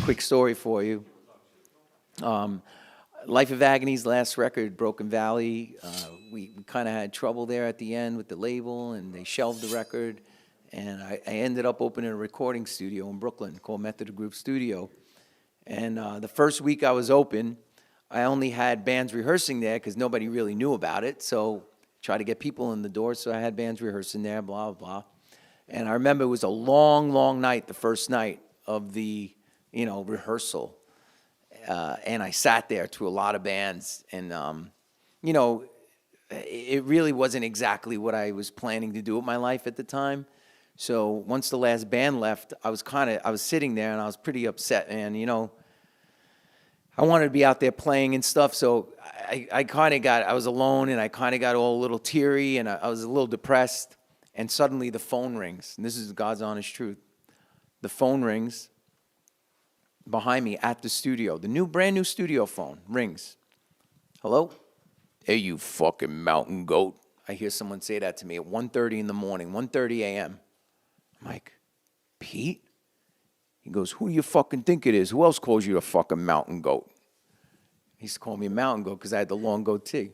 Quick story for you. Life of Agony's last record, Broken Valley, we kind of had trouble there at the end with the label, and they shelved the record, and I ended up opening a recording studio in Brooklyn called Method of Group Studio. And the first week I was open, I only had bands rehearsing there because nobody really knew about it, so try to get people in the door, so I had bands rehearsing there, blah, blah, blah. And I remember it was a long, long night, the first night of the rehearsal. And I sat there to a lot of bands, and, it really wasn't exactly what I was planning to do with my life at the time. So once the last band left, I was sitting there, and I was pretty upset, and, I wanted to be out there playing and stuff, so I was alone, and I kind of got all a little teary, and I was a little depressed, and suddenly the phone rings, and this is God's honest truth. The phone rings behind me at the studio. The brand new studio phone rings. Hello? Hey, you fucking mountain goat. I hear someone say that to me at 1:30 in the morning, 1:30 a.m. I'm like, Pete? He goes, who do you fucking think it is? Who else calls you a fucking mountain goat? He used to call me a mountain goat because I had the long goatee.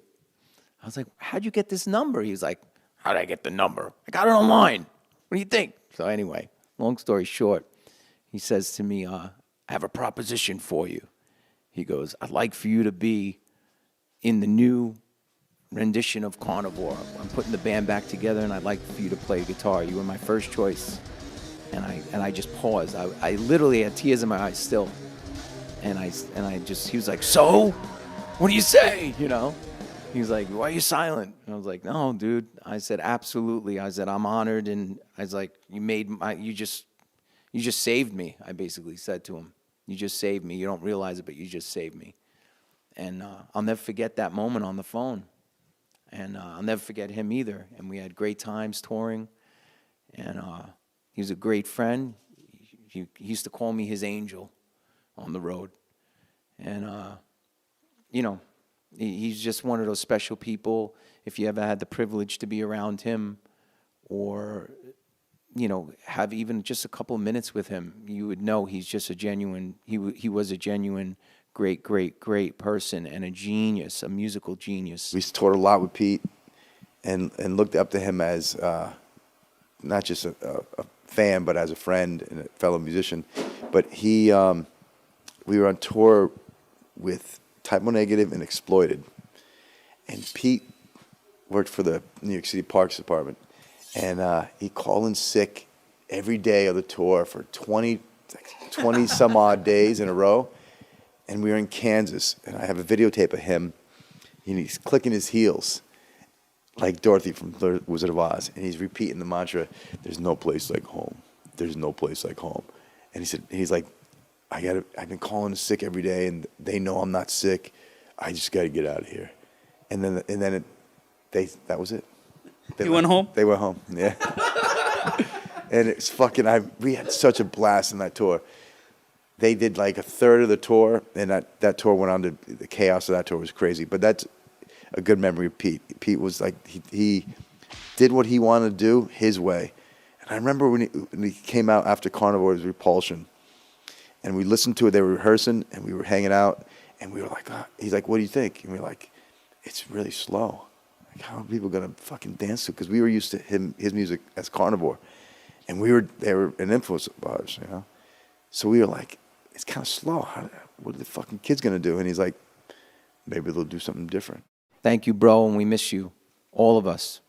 I was like, how'd you get this number? He was like, how'd I get the number? I got it online. What do you think? So anyway, long story short, he says to me, I have a proposition for you. He goes, I'd like for you to be in the new rendition of Carnivore. I'm putting the band back together, and I'd like for you to play guitar. You were my first choice. And I just paused. I literally had tears in my eyes still. And he was like, so? What do you say? He was like, why are you silent? And I was like, no, dude. I said, absolutely. I said, I'm honored. And I was like, you just saved me, I basically said to him. You just saved me. You don't realize it, but you just saved me. And I'll never forget that moment on the phone. And I'll never forget him either. And we had great times touring. And he was a great friend. He used to call me his angel on the road. And, he's just one of those special people. If you ever had the privilege to be around him or have even just a couple of minutes with him, you would know he's just a genuine, he was a genuine, great, great, great person and a genius, a musical genius. We toured a lot with Pete and looked up to him as not just a fan, but as a friend and a fellow musician. But we were on tour with Type O Negative and Exploited. And Pete worked for the New York City Parks Department. And he called in sick every day of the tour for 20 some odd days in a row. And we were in Kansas, and I have a videotape of him, and he's clicking his heels like Dorothy from The Wizard of Oz. And he's repeating the mantra, there's no place like home. There's no place like home. And he's like, I've been calling sick every day, and they know I'm not sick. I just got to get out of here. And then that was it. He went home? They went home, yeah. And it's we had such a blast in that tour. They did like a third of the tour, and that tour went on to, the chaos of that tour was crazy. But that's a good memory of Pete. Pete was like, he did what he wanted to do his way. And I remember when he came out after Carnivore's Repulsion, and we listened to it, they were rehearsing, and we were hanging out, and we were like, he's like, what do you think? And we were like, it's really slow. How are people gonna fucking dance to it? Because we were used to his music as Carnivore, and they were an influence of ours, So we were like, it's kind of slow. What are the fucking kids gonna do? And he's like, maybe they'll do something different. Thank you, bro, and we miss you, all of us.